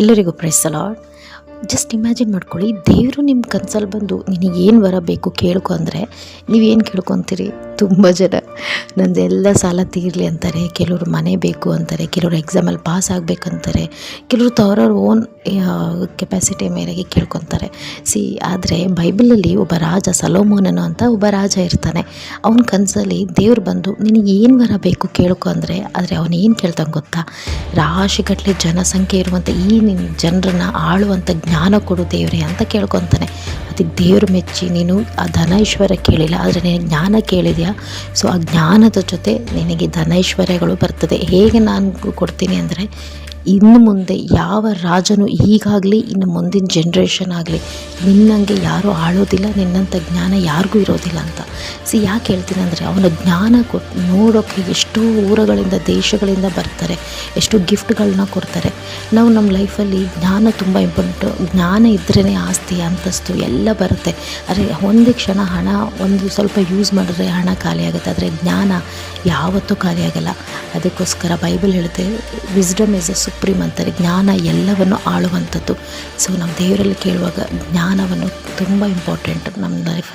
ಎಲ್ಲರಿಗೂ praise the lord. Just imagine ಮಾಡ್ಕೊಳ್ಳಿ, ದೇವರು ನಿಮ್ಮ ಕನಸಲ್ಲಿ ಬಂದು ನಿನಗೇನು ವರ ಬೇಕು ಕೇಳ್ಕೊ ಅಂದರೆ ನೀವೇನು ಕೇಳ್ಕೊತೀರಿ? ತುಂಬ ಜನ ನಂದೆಲ್ಲ ಸಾಲ ತೀರಲಿ ಅಂತಾರೆ, ಕೆಲವರು ಮನೆ ಬೇಕು ಅಂತಾರೆ, ಕೆಲವರು ಎಕ್ಸಾಮಲ್ಲಿ ಪಾಸ್ ಆಗಬೇಕಂತಾರೆ, ಕೆಲವರು ಅವ್ರವ್ರ ಓನ್ ಕೆಪಾಸಿಟಿ ಮೇರೆಗೆ ಕೇಳ್ಕೊತಾರೆ. ಆದರೆ ಬೈಬಲಲ್ಲಿ ಒಬ್ಬ ರಾಜ, ಸೊಲೊಮೋನನು ಅಂತ ಒಬ್ಬ ರಾಜ ಇರ್ತಾನೆ. ಅವನ ಕನಸಲ್ಲಿ ದೇವ್ರು ಬಂದು ನಿನಗೇನು ವರ ಬೇಕು ಕೇಳ್ಕೊ ಅಂದರೆ, ಆದರೆ ಅವನು ಏನು ಕೇಳ್ತಾನೆ ಗೊತ್ತಾ? ರಾಶಿಗಟ್ಟಲೆ ಜನಸಂಖ್ಯೆ ಇರುವಂಥ ಈ ನಿನ್ನ ಜನರನ್ನು ಆಳುವಂಥ ಜ್ಞಾನ ಕೊಡು ದೇವರೇ ಅಂತ ಕೇಳ್ಕೊತಾನೆ. ಅದಕ್ಕೆ ದೇವರು ಮೆಚ್ಚಿ, ನೀನು ಆ ಧನ ಐಶ್ವರ್ಯ ಕೇಳಿಲ್ಲ, ಆದರೆ ನೀನು ಜ್ಞಾನ ಕೇಳಿದೆಯಾ, ಸೊ ಆ ಜ್ಞಾನದ ಜೊತೆ ನಿನಗೆ ಧನ ಐಶ್ವರ್ಯಗಳು ಬರ್ತದೆ. ಹೇಗೆ ನಾನು ಕೊಡ್ತೀನಿ ಅಂದರೆ, ಇನ್ನು ಮುಂದೆ ಯಾವ ರಾಜನು ಈಗಾಗಲಿ ಇನ್ನು ಮುಂದಿನ ಜನ್ರೇಷನ್ ಆಗಲಿ ನಿನ್ನಂಗೆ ಯಾರೂ ಆಳೋದಿಲ್ಲ, ನಿನ್ನಂಥ ಜ್ಞಾನ ಯಾರಿಗೂ ಇರೋದಿಲ್ಲ ಅಂತ. ಯಾಕೆ ಹೇಳ್ತೀನಿ ಅಂದರೆ, ಅವನ ಜ್ಞಾನ ಕೊಟ್ಟು ನೋಡೋಕ್ಕೆ ಎಷ್ಟೋ ಊರುಗಳಿಂದ ದೇಶಗಳಿಂದ ಬರ್ತಾರೆ, ಎಷ್ಟೋ ಗಿಫ್ಟ್ಗಳನ್ನ ಕೊಡ್ತಾರೆ. ನಾವು ನಮ್ಮ ಲೈಫಲ್ಲಿ ಜ್ಞಾನ ತುಂಬ ಇಂಪಾರ್ಟೆಂಟು. ಜ್ಞಾನ ಇದ್ರೇ ಆಸ್ತಿ ಅಂತಸ್ತು ಎಲ್ಲ ಬರುತ್ತೆ. ಆದರೆ ಒಂದು ಕ್ಷಣ ಹಣ ಒಂದು ಸ್ವಲ್ಪ ಯೂಸ್ ಮಾಡಿದ್ರೆ ಹಣ ಖಾಲಿ ಆಗುತ್ತೆ, ಆದರೆ ಜ್ಞಾನ ಯಾವತ್ತೂ ಖಾಲಿ ಆಗಲ್ಲ. ಅದಕ್ಕೋಸ್ಕರ ಬೈಬಲ್ ಹೇಳುತ್ತೆ, ವಿಸ್ಡಮ್ ಇಸ್ ಎ ಸುಪ್ರೀಮ್ ಅಂತಾರೆ. ಜ್ಞಾನ ಎಲ್ಲವನ್ನು ಆಳುವಂಥದ್ದು. ಸೊ ನಾವು ದೇವರಲ್ಲಿ ಕೇಳುವಾಗ ಜ್ಞಾನವನ್ನು ತುಂಬ ಇಂಪಾರ್ಟೆಂಟ್ ನಮ್ಮ ಲೈಫಲ್ಲಿ.